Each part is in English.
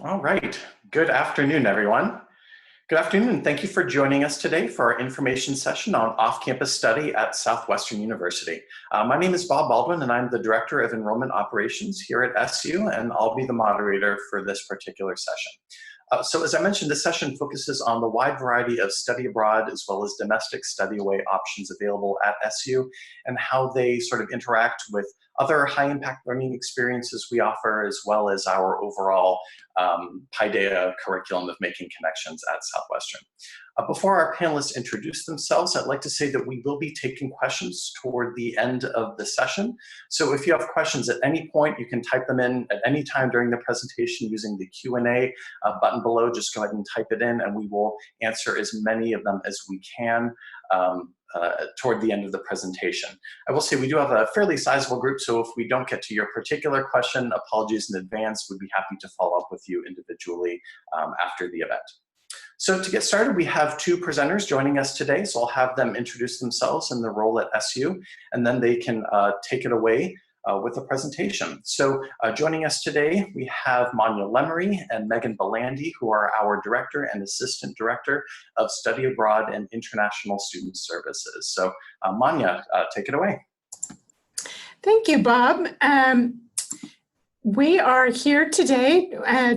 All right. Good afternoon, everyone. Good afternoon, and thank you for joining us today for our information session on off-campus study at Southwestern University. My name is Bob Baldwin, and I'm the Director of Enrollment Operations here at SU, and I'll be the moderator for this particular session. So as I mentioned, this session focuses on the wide variety of study abroad as well as domestic study away options available at SU and how they sort of interact with other high impact learning experiences we offer, as well as our overall Paideia curriculum of making connections at Southwestern. Before our panelists introduce themselves, I'd like to say that we will be taking questions toward the end of the session. So if you have questions at any point, you can type them in at any time during the presentation using the Q&A button below. Just go ahead and type it in, and we will answer as many of them as we can toward the end of the presentation. I will say we do have a fairly sizable group, so if we don't get to your particular question, apologies in advance. We'd be happy to follow up with you individually after the event. So to get started, we have two presenters joining us today, so I'll have them introduce themselves and their role at SU, and then they can take it away with a presentation. So joining us today, we have Manya Lemery and Megan Belandi, who are our Director and Assistant Director of Study Abroad and International Student Services. So Manya, take it away. Thank you, Bob. We are here today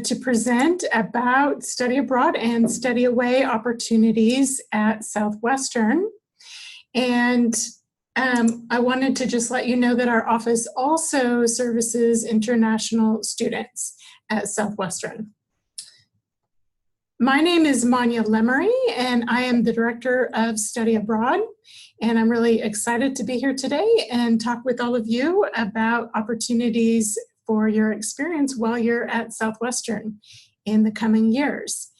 to present about study abroad and study away opportunities at Southwestern. And I wanted to just let you know that our office also services international students at Southwestern. My name is Manya Lemery, and I am the Director of Study Abroad. And I'm really excited to be here today and talk with all of you about opportunities for your experience while you're at Southwestern in the coming years.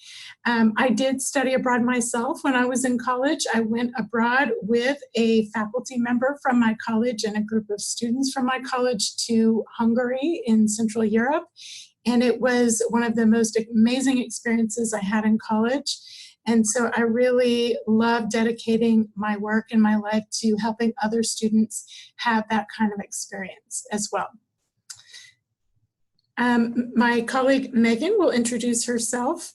I did study abroad myself when I was in college. I went abroad with a faculty member from my college and a group of students from my college to Hungary in Central Europe. And it was one of the most amazing experiences I had in college. And so I really love dedicating my work and my life to helping other students have that kind of experience as well. My colleague Megan will introduce herself.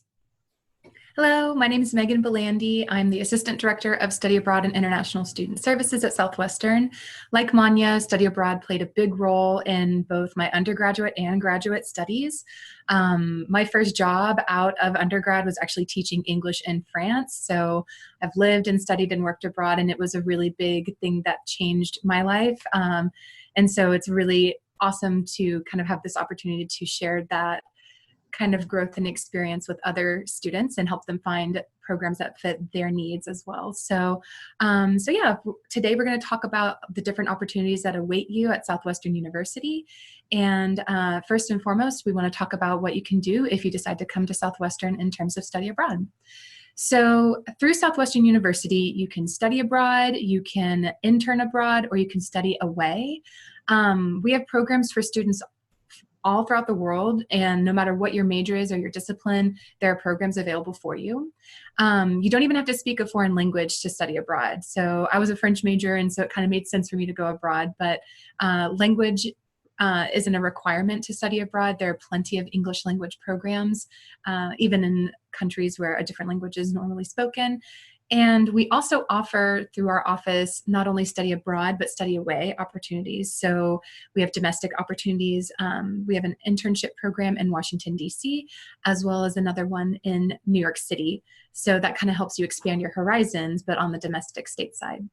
Hello, my name is Megan Belandi. I'm the Assistant Director of Study Abroad and International Student Services at Southwestern. Like Manya, study abroad played a big role in both my undergraduate and graduate studies. My first job out of undergrad was actually teaching English in France. So I've lived and studied and worked abroad, and it was a really big thing that changed my life. And so it's really awesome to kind of have this opportunity to share that kind of growth and experience with other students and help them find programs that fit their needs as well. So yeah, today we're going to talk about the different opportunities that await you at Southwestern University. And first and foremost, we want to talk about what you can do if you decide to come to Southwestern in terms of study abroad. So through Southwestern University, you can study abroad, you can intern abroad, or you can study away. We have programs for students all throughout the world, and no matter what your major is or your discipline, there are programs available for you. You don't even have to speak a foreign language to study abroad. So I was a French major, and so it kind of made sense for me to go abroad, but language isn't a requirement to study abroad. There are plenty of English language programs, even in countries where a different language is normally spoken. And we also offer through our office not only study abroad, but study away opportunities. So we have domestic opportunities. We have an internship program in Washington, D.C., as well as another one in New York City. So that kind of helps you expand your horizons, but on the domestic state side.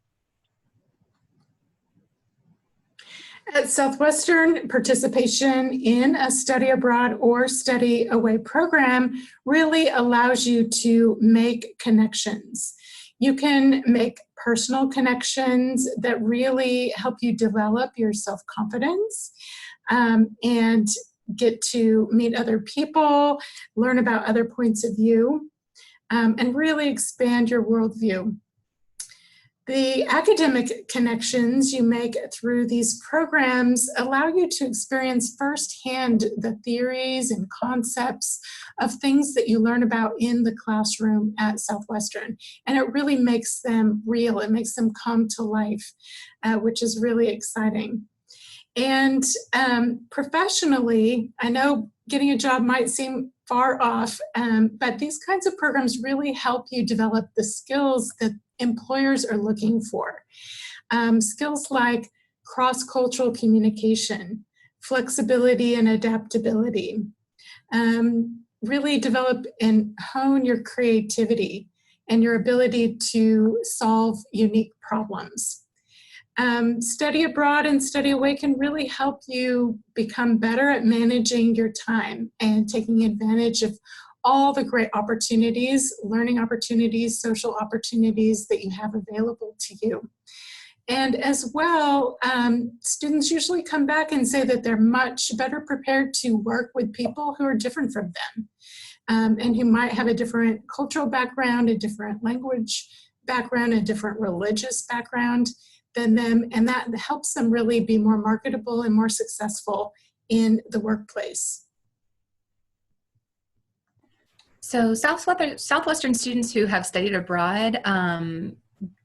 At Southwestern, participation in a study abroad or study away program really allows you to make connections. You can make personal connections that really help you develop your self-confidence and get to meet other people, learn about other points of view, and really expand your worldview. The academic connections you make through these programs allow you to experience firsthand the theories and concepts of things that you learn about in the classroom at Southwestern. And it really makes them real. It makes them come to life, which is really exciting. And professionally, I know getting a job might seem far off, but these kinds of programs really help you develop the skills that employers are looking for. Skills like cross-cultural communication, flexibility and adaptability, really develop and hone your creativity and your ability to solve unique problems. Study abroad and study away can really help you become better at managing your time and taking advantage of all the great opportunities, learning opportunities, social opportunities that you have available to you. And as well, students usually come back and say that they're much better prepared to work with people who are different from them, and who might have a different cultural background, a different language background, a different religious background than them, and that helps them really be more marketable and more successful in the workplace. So Southwestern students who have studied abroad,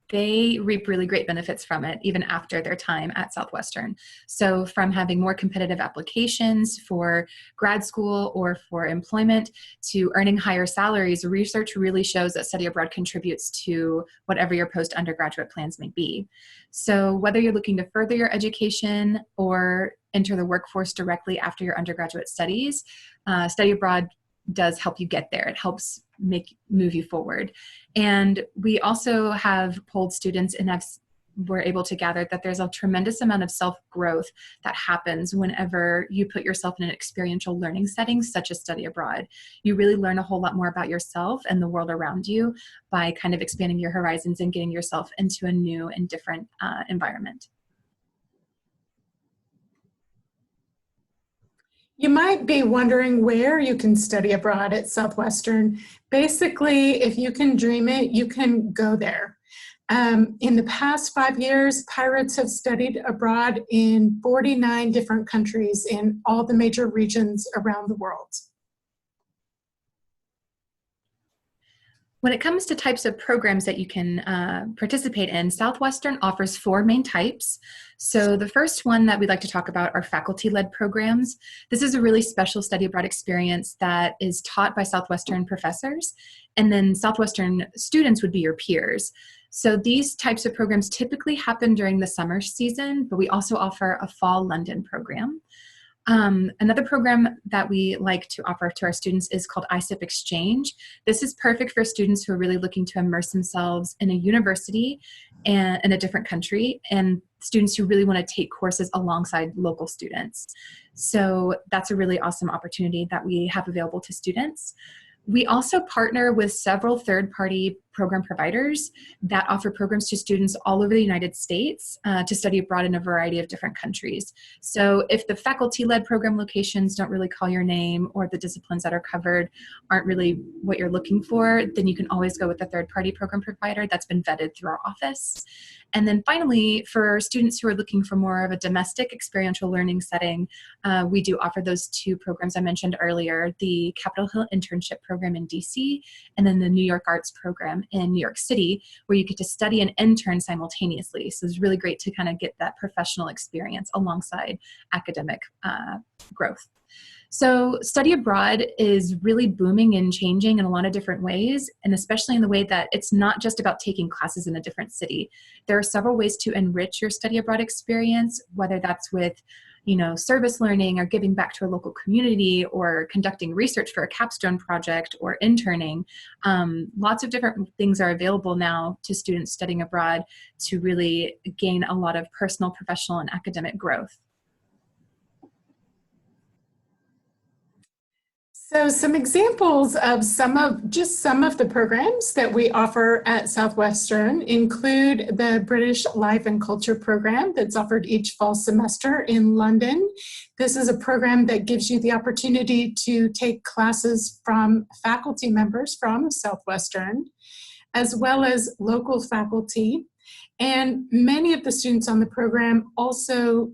they reap really great benefits from it, even after their time at Southwestern. So from having more competitive applications for grad school or for employment to earning higher salaries, research really shows that study abroad contributes to whatever your post-undergraduate plans may be. So whether you're looking to further your education or enter the workforce directly after your undergraduate studies, study abroad does help you get there. It helps move you forward. And we also have polled students and we're able to gather that there's a tremendous amount of self-growth that happens whenever you put yourself in an experiential learning setting such as study abroad. You really learn a whole lot more about yourself and the world around you by kind of expanding your horizons and getting yourself into a new and different environment. You might be wondering where you can study abroad at Southwestern. Basically, if you can dream it, you can go there. In the past 5 years, pilots have studied abroad in 49 different countries in all the major regions around the world. When it comes to types of programs that you can participate in, Southwestern offers 4 main types. So the first one that we'd like to talk about are faculty-led programs. This is a really special study abroad experience that is taught by Southwestern professors, and then Southwestern students would be your peers. So these types of programs typically happen during the summer season, but we also offer a fall London program. Another program that we like to offer to our students is called ISIP Exchange. This is perfect for students who are really looking to immerse themselves in a university and in a different country, and students who really want to take courses alongside local students. So that's a really awesome opportunity that we have available to students. We also partner with several third-party program providers that offer programs to students all over the United States to study abroad in a variety of different countries. So if the faculty-led program locations don't really call your name or the disciplines that are covered aren't really what you're looking for, then you can always go with a third-party program provider that's been vetted through our office. And then finally, for students who are looking for more of a domestic experiential learning setting, we do offer those 2 programs I mentioned earlier, the Capitol Hill Internship Program in DC, and then the New York Arts Program in New York City, where you get to study and intern simultaneously. So it's really great to kind of get that professional experience alongside academic growth. So study abroad is really booming and changing in a lot of different ways, and especially in the way that it's not just about taking classes in a different city. There are several ways to enrich your study abroad experience, whether that's with service learning or giving back to a local community or conducting research for a capstone project or interning. Lots of different things are available now to students studying abroad to really gain a lot of personal, professional, and academic growth. So some examples of some of the programs that we offer at Southwestern include the British Life and Culture program that's offered each fall semester in London. This is a program that gives you the opportunity to take classes from faculty members from Southwestern, as well as local faculty. And many of the students on the program also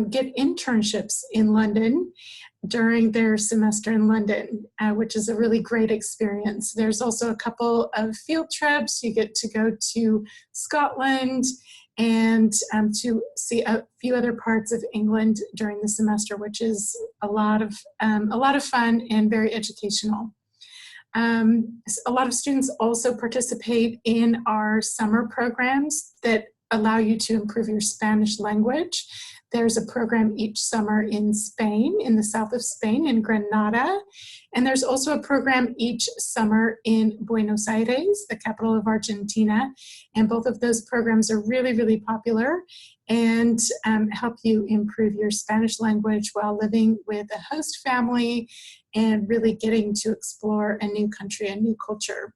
get internships in London during their semester in London, which is a really great experience. There's also a couple of field trips. You get to go to Scotland and to see a few other parts of England during the semester, which is a lot of fun and very educational. A lot of students also participate in our summer programs that allow you to improve your Spanish language. There's a program each summer in Spain, in the south of Spain, in Granada. And there's also a program each summer in Buenos Aires, the capital of Argentina. And both of those programs are really, really popular and help you improve your Spanish language while living with a host family and really getting to explore a new country, a new culture.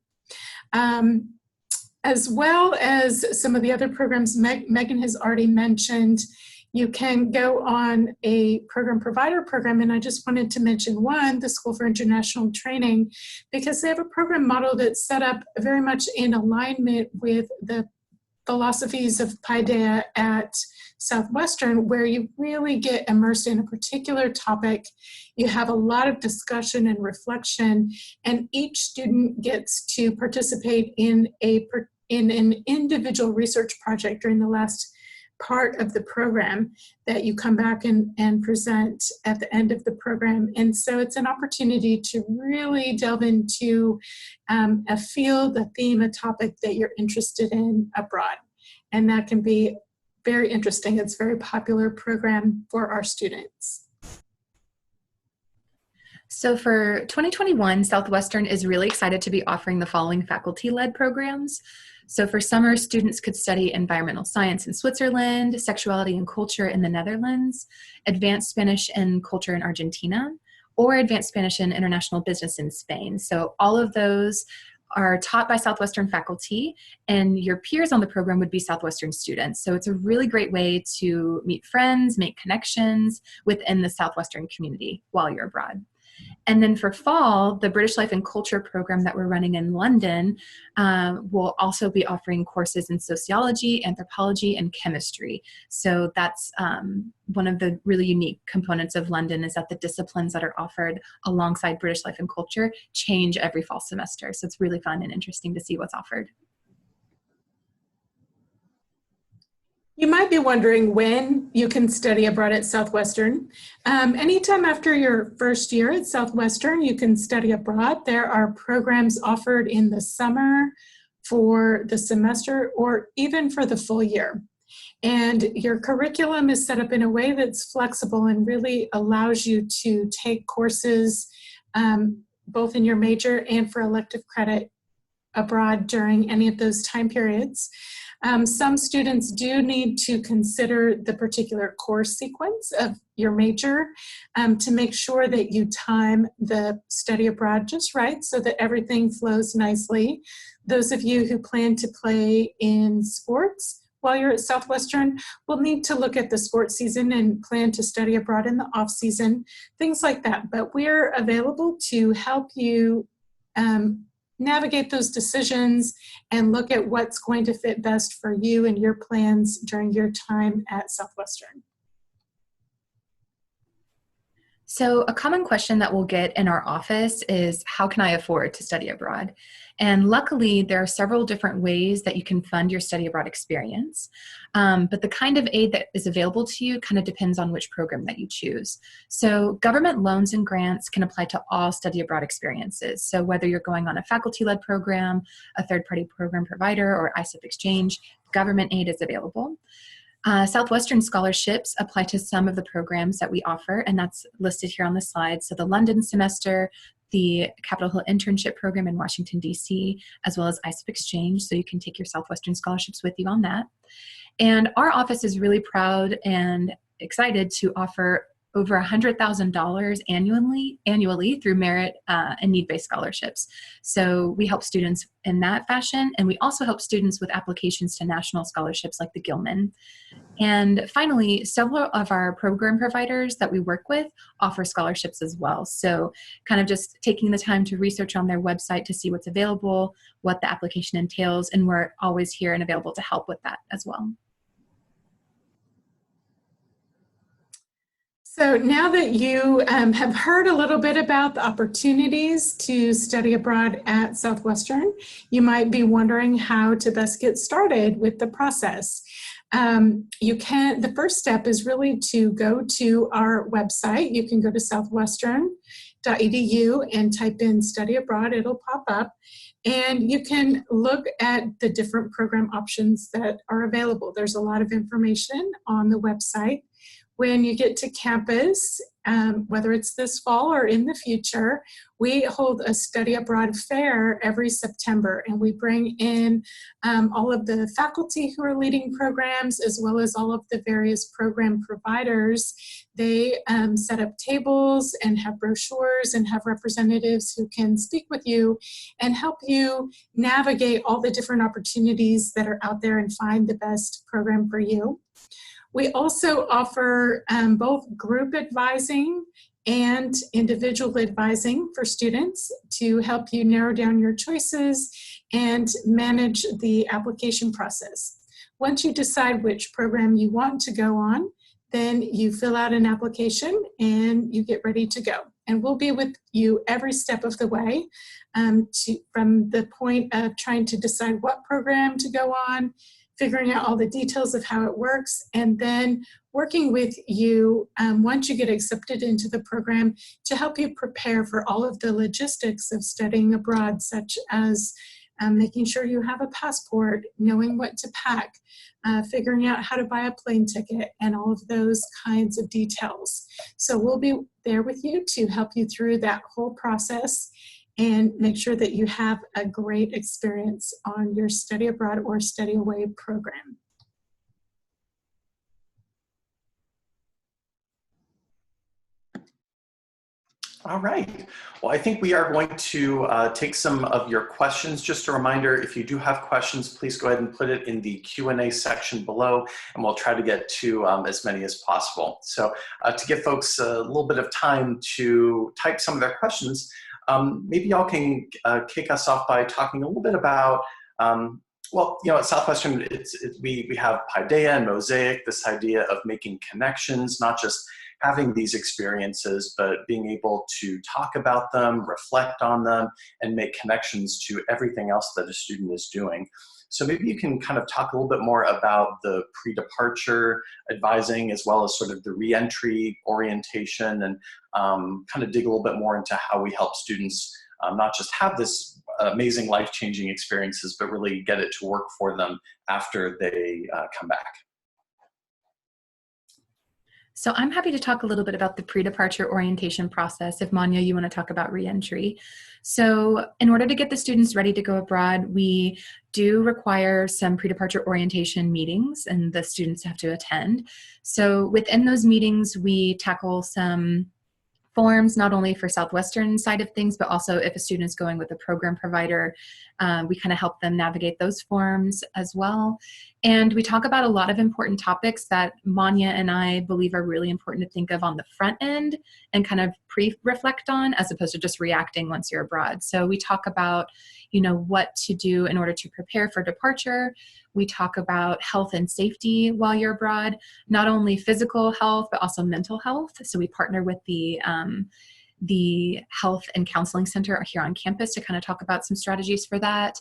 As well as some of the other programs Megan has already mentioned, you can go on a program provider program, and I just wanted to mention one, the School for International Training, because they have a program model that's set up very much in alignment with the philosophies of Paideia at Southwestern, where you really get immersed in a particular topic. You have a lot of discussion and reflection, and each student gets to participate in an individual research project during the last part of the program that you come back and present at the end of the program. And so it's an opportunity to really delve into a field, a theme, a topic that you're interested in abroad. And that can be very interesting. It's a very popular program for our students. So for 2021, Southwestern is really excited to be offering the following faculty-led programs. So for summer, students could study environmental science in Switzerland, sexuality and culture in the Netherlands, advanced Spanish and culture in Argentina, or advanced Spanish and international business in Spain. So all of those are taught by Southwestern faculty, and your peers on the program would be Southwestern students. So it's a really great way to meet friends, make connections within the Southwestern community while you're abroad. And then for fall, the British Life and Culture program that we're running in London will also be offering courses in sociology, anthropology, and chemistry. So that's one of the really unique components of London, is that the disciplines that are offered alongside British Life and Culture change every fall semester. So it's really fun and interesting to see what's offered. You might be wondering when you can study abroad at Southwestern. Anytime after your first year at Southwestern, you can study abroad. There are programs offered in the summer for the semester or even for the full year. And your curriculum is set up in a way that's flexible and really allows you to take courses both in your major and for elective credit abroad during any of those time periods. Some students do need to consider the particular course sequence of your major to make sure that you time the study abroad just right so that everything flows nicely. Those of you who plan to play in sports while you're at Southwestern will need to look at the sports season and plan to study abroad in the off season, things like that. But we're available to help you navigate those decisions and look at what's going to fit best for you and your plans during your time at Southwestern. So a common question that we'll get in our office is, how can I afford to study abroad? And luckily, there are several different ways that you can fund your study abroad experience. But the kind of aid that is available to you kind of depends on which program that you choose. So government loans and grants can apply to all study abroad experiences. So whether you're going on a faculty-led program, a third-party program provider, or ISIP exchange, government aid is available. Southwestern scholarships apply to some of the programs that we offer, and that's listed here on the slide. So the London semester, the Capitol Hill internship program in Washington, D.C., as well as ISIP exchange, so you can take your Southwestern scholarships with you on that. And our office is really proud and excited to offer over $100,000 annually through merit and need-based scholarships. So we help students in that fashion, and we also help students with applications to national scholarships like the Gilman. And finally, several of our program providers that we work with offer scholarships as well. So kind of just taking the time to research on their website to see what's available, what the application entails, and we're always here and available to help with that as well. So now that you have heard a little bit about the opportunities to study abroad at Southwestern, you might be wondering how to best get started with the process. The first step is really to go to our website. You can go to southwestern.edu and type in study abroad, it'll pop up. And you can look at the different program options that are available. There's a lot of information on the website. When you get to campus, whether it's this fall or in the future, we hold a study abroad fair every September, and we bring in all of the faculty who are leading programs, as well as all of the various program providers. They set up tables and have brochures and have representatives who can speak with you and help you navigate all the different opportunities that are out there and find the best program for you. We also offer both group advising and individual advising for students to help you narrow down your choices and manage the application process. Once you decide which program you want to go on, then you fill out an application and you get ready to go. And we'll be with you every step of the way from the point of trying to decide what program to go on, figuring out all the details of how it works, and then working with you once you get accepted into the program to help you prepare for all of the logistics of studying abroad, such as making sure you have a passport, knowing what to pack, figuring out how to buy a plane ticket, and all of those kinds of details. So we'll be there with you to help you through that whole process and make sure that you have a great experience on your study abroad or study away program. All right. Well, I think we are going to take some of your questions. Just a reminder, if you do have questions, please go ahead and put it in the Q&A section below, and we'll try to get to as many as possible. So to give folks a little bit of time to type some of their questions, maybe y'all can kick us off by talking a little bit about, well, you know, at Southwestern, we have Paideia and Mosaic, this idea of making connections, not just having these experiences, but being able to talk about them, reflect on them, and make connections to everything else that a student is doing. So maybe you can kind of talk a little bit more about the pre-departure advising, as well as sort of the re-entry orientation, and kind of dig a little bit more into how we help students not just have this amazing life-changing experiences, but really get it to work for them after they come back. So I'm happy to talk a little bit about the pre-departure orientation process. If Manya, you want to talk about re-entry. So in order to get the students ready to go abroad, we do require some pre-departure orientation meetings, and the students have to attend. So within those meetings, we tackle some forms, not only for Southwestern side of things, but also if a student is going with a program provider, we kind of help them navigate those forms as well. And we talk about a lot of important topics that Manya and I believe are really important to think of on the front end and kind of pre-reflect on, as opposed to just reacting once you're abroad. So we talk about, you know, what to do in order to prepare for departure. We talk about health and safety while you're abroad, not only physical health, but also mental health. So we partner with the Health and Counseling Center here on campus to kind of talk about some strategies for that.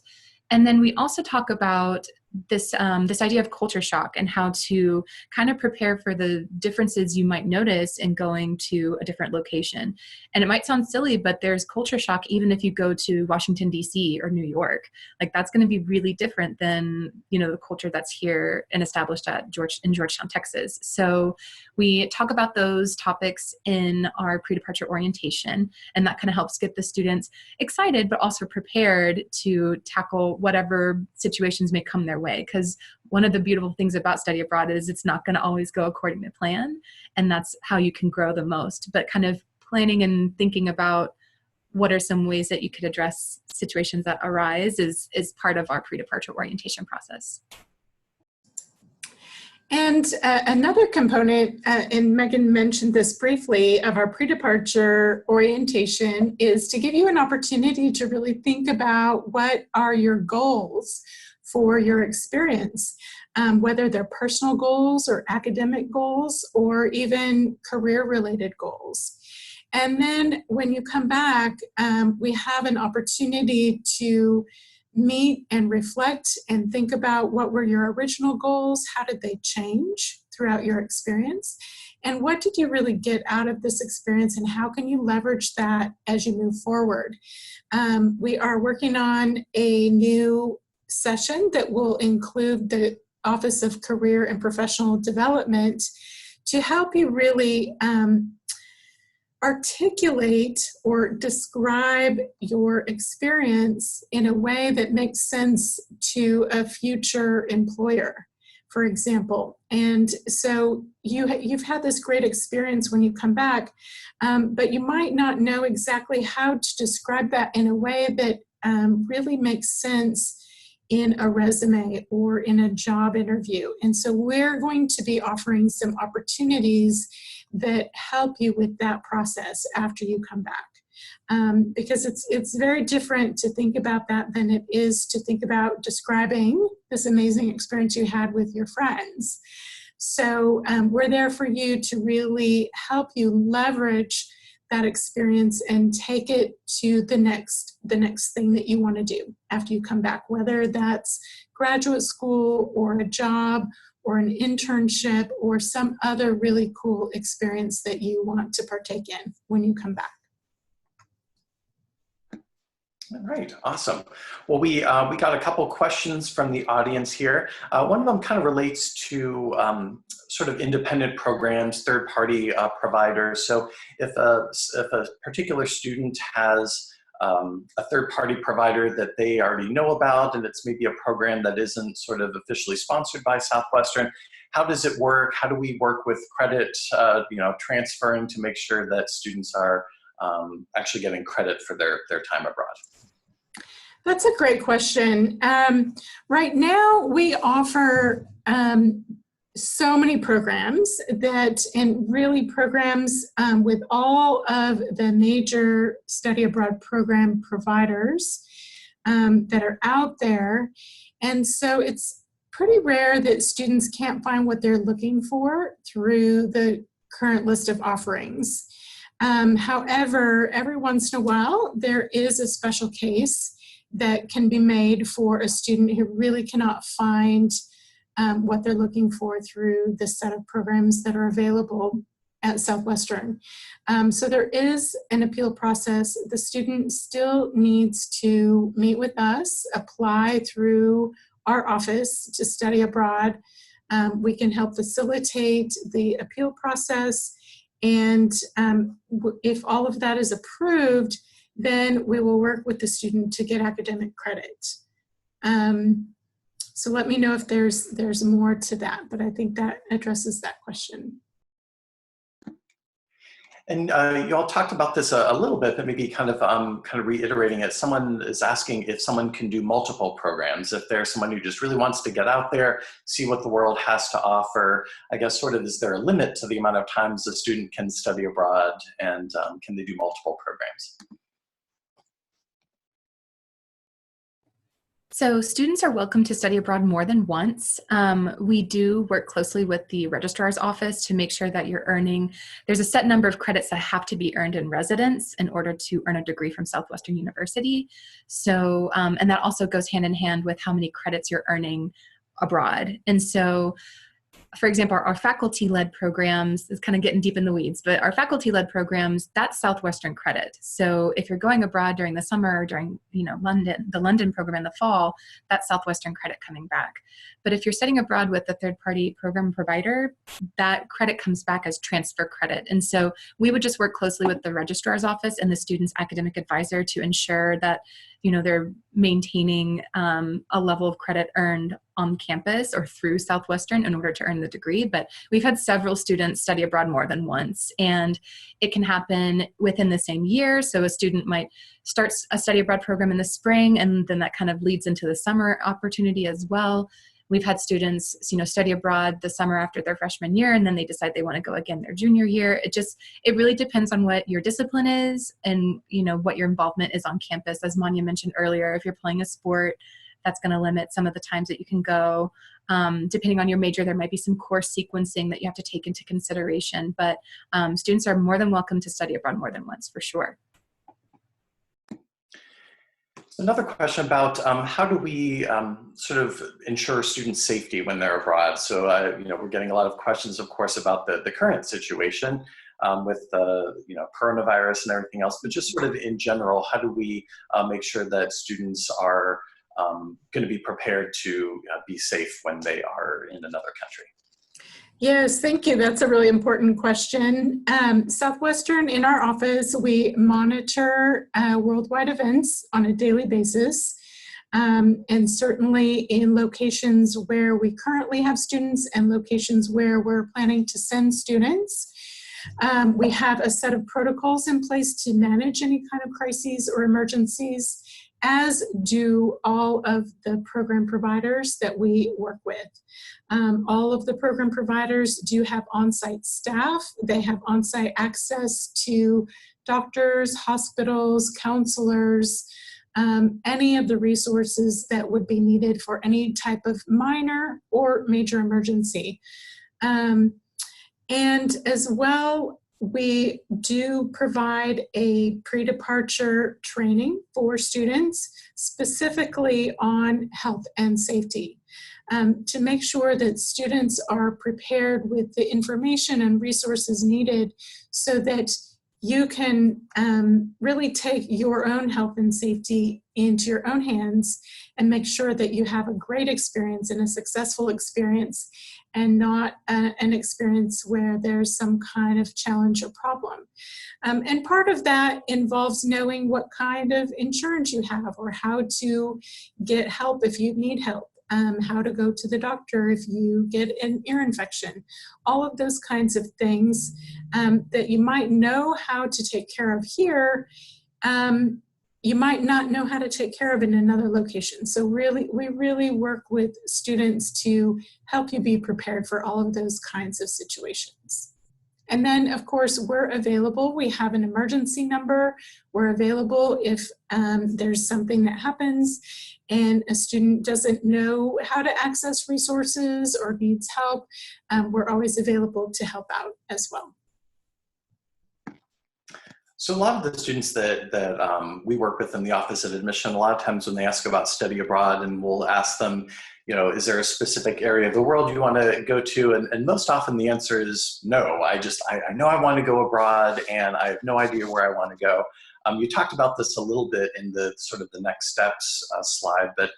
And then we also talk about this idea of culture shock and how to kind of prepare for the differences you might notice in going to a different location. And it might sound silly, but there's culture shock even if you go to Washington, D.C. or New York. Like, that's going to be really different than, you know, the culture that's here and established in Georgetown, Texas. So we talk about those topics in our pre-departure orientation, and that kind of helps get the students excited, but also prepared to tackle whatever situations may come their way. Because one of the beautiful things about study abroad is it's not going to always go according to plan, and that's how you can grow the most. But kind of planning and thinking about what are some ways that you could address situations that arise is part of our pre-departure orientation process. And another component, and Megan mentioned this briefly, of our pre-departure orientation is to give you an opportunity to really think about what are your goals for your experience, whether they're personal goals or academic goals or even career-related goals. And then when you come back, we have an opportunity to meet and reflect and think about what were your original goals, how did they change throughout your experience, and what did you really get out of this experience, and how can you leverage that as you move forward. We are working on a new session that will include the Office of Career and Professional Development to help you really articulate or describe your experience in a way that makes sense to a future employer, for example. And so you've had this great experience when you come back, but you might not know exactly how to describe that in a way that really makes sense in a resume or in a job interview. And so we're going to be offering some opportunities that help you with that process after you come back. Because it's very different to think about that than it is to think about describing this amazing experience you had with your friends. So we're there for you to really help you leverage that experience and take it to the next thing that you want to do after you come back, whether that's graduate school or a job or an internship or some other really cool experience that you want to partake in when you come back. All right, awesome. Well, we got a couple questions from the audience here. One of them kind of relates to sort of independent programs, third-party providers. So if a particular student has a third-party provider that they already know about, and it's maybe a program that isn't sort of officially sponsored by Southwestern, how does it work? How do we work with credit, transferring to make sure that students are actually getting credit for their time abroad? That's a great question. Right now, we offer so many programs and really programs with all of the major study abroad program providers that are out there. And so it's pretty rare that students can't find what they're looking for through the current list of offerings. However, every once in a while, there is a special case that can be made for a student who really cannot find what they're looking for through the set of programs that are available at Southwestern. So there is an appeal process. The student still needs to meet with us, apply through our office to study abroad. We can help facilitate the appeal process, and if all of that is approved, then we will work with the student to get academic credit. So let me know if there's more to that, but I think that addresses that question. And you all talked about this a little bit, but maybe kind of reiterating it. Someone is asking if someone can do multiple programs. If there's someone who just really wants to get out there, see what the world has to offer, I guess sort of is there a limit to the amount of times a student can study abroad, and can they do multiple programs? So students are welcome to study abroad more than once. We do work closely with the registrar's office to make sure that you're there's a set number of credits that have to be earned in residence in order to earn a degree from Southwestern University. So, and that also goes hand in hand with how many credits you're earning abroad. And so, for example, our faculty-led programs, is kind of getting deep in the weeds, but our faculty-led programs, that's Southwestern credit. So if you're going abroad during the summer or during, the London program in the fall, that's Southwestern credit coming back. But if you're studying abroad with a third-party program provider, that credit comes back as transfer credit. And so we would just work closely with the registrar's office and the student's academic advisor to ensure that they're maintaining a level of credit earned on campus or through Southwestern in order to earn the degree. But we've had several students study abroad more than once, and it can happen within the same year. So a student might start a study abroad program in the spring, and then that kind of leads into the summer opportunity as well. We've had students, study abroad the summer after their freshman year, and then they decide they want to go again their junior year. It really depends on what your discipline is and, what your involvement is on campus. As Manya mentioned earlier, if you're playing a sport, that's going to limit some of the times that you can go. Depending on your major, there might be some course sequencing that you have to take into consideration, but students are more than welcome to study abroad more than once, for sure. Another question about how do we sort of ensure student safety when they're abroad? So, we're getting a lot of questions, of course, about the current situation with coronavirus and everything else, but just sort of in general, how do we make sure that students are going to be prepared to be safe when they are in another country? Yes, thank you. That's a really important question. Southwestern, in our office, we monitor worldwide events on a daily basis. And certainly in locations where we currently have students and locations where we're planning to send students, we have a set of protocols in place to manage any kind of crises or emergencies, as do all of the program providers that we work with. All of the program providers do have on-site staff. They have on-site access to doctors, hospitals, counselors, any of the resources that would be needed for any type of minor or major emergency. And as well, we do provide a pre-departure training for students, specifically on health and safety, to make sure that students are prepared with the information and resources needed so that you can really take your own health and safety into your own hands and make sure that you have a great experience and a successful experience, and not an experience where there's some kind of challenge or problem. And part of that involves knowing what kind of insurance you have, or how to get help if you need help, how to go to the doctor if you get an ear infection, all of those kinds of things that you might know how to take care of here, you might not know how to take care of in another location. So we really work with students to help you be prepared for all of those kinds of situations. And then, of course, we're available. We have an emergency number. We're available if there's something that happens and a student doesn't know how to access resources or needs help. We're always available to help out as well. So a lot of the students that we work with in the Office of Admission, a lot of times when they ask about study abroad, and we'll ask them, is there a specific area of the world you want to go to? And most often the answer is no. I know I want to go abroad and I have no idea where I want to go. You talked about this a little bit in the sort of the next steps slide, but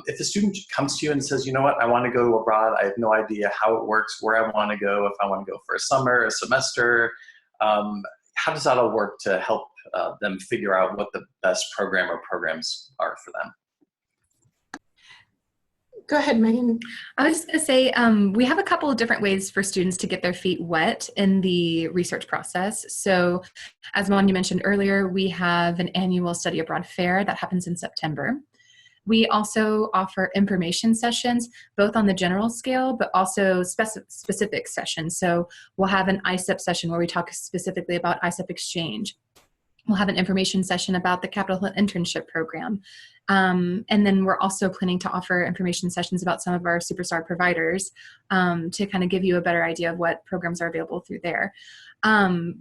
if a student comes to you and says, you know what, I want to go abroad, I have no idea how it works, where I want to go, if I want to go for a summer, a semester, how does that all work to help them figure out what the best program or programs are for them? Go ahead, Megan. I was just going to say, we have a couple of different ways for students to get their feet wet in the research process. So as Monya mentioned earlier, we have an annual study abroad fair that happens in September. We also offer information sessions, both on the general scale, but also specific sessions. So we'll have an ISEP session where we talk specifically about ISEP exchange. We'll have an information session about the Capitol Hill internship program. And then we're also planning to offer information sessions about some of our superstar providers to kind of give you a better idea of what programs are available through there.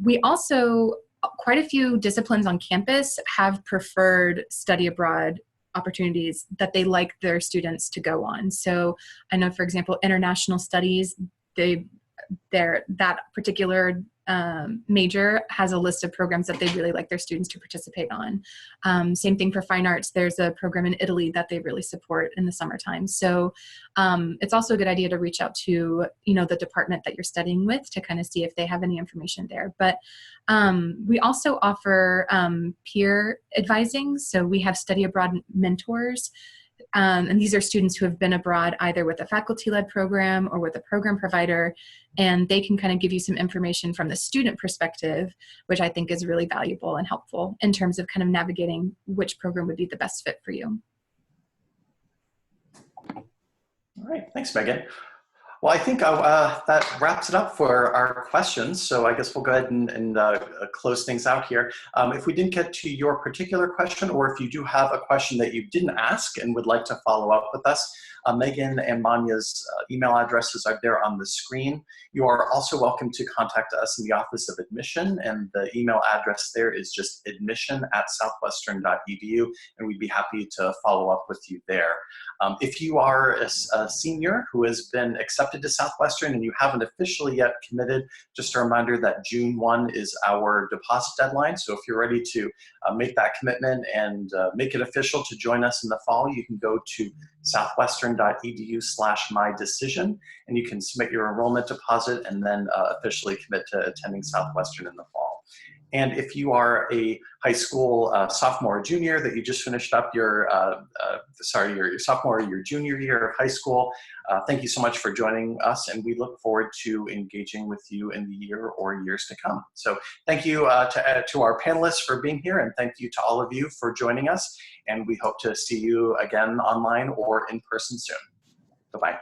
We also, quite a few disciplines on campus have preferred study abroad opportunities that they like their students to go on. So I know, for example, international studies, that particular major has a list of programs that they really like their students to participate on. Same thing for fine arts. There's a program in Italy that they really support in the summertime. So it's also a good idea to reach out to, the department that you're studying with to kind of see if they have any information there. But we also offer peer advising. So we have study abroad mentors. And these are students who have been abroad either with a faculty-led program or with a program provider, and they can kind of give you some information from the student perspective, which I think is really valuable and helpful in terms of kind of navigating which program would be the best fit for you. All right, thanks, Megan. Well, I think that wraps it up for our questions. So I guess we'll go ahead and close things out here. If we didn't get to your particular question, or if you do have a question that you didn't ask and would like to follow up with us, Megan and Manya's email addresses are there on the screen. You are also welcome to contact us in the Office of Admission, and the email address there is just admission@southwestern.edu, and we'd be happy to follow up with you there. If you are a senior who has been accepted to Southwestern and you haven't officially yet committed, just a reminder that June 1 is our deposit deadline. So if you're ready to make that commitment and make it official to join us in the fall, you can go to southwestern.edu/mydecision, and you can submit your enrollment deposit and then officially commit to attending Southwestern in the fall. And if you are a high school sophomore or junior that you just finished up your sophomore or your junior year of high school, thank you so much for joining us, and we look forward to engaging with you in the year or years to come. So thank you to our panelists for being here, and thank you to all of you for joining us, and we hope to see you again online or in person soon. Bye-bye.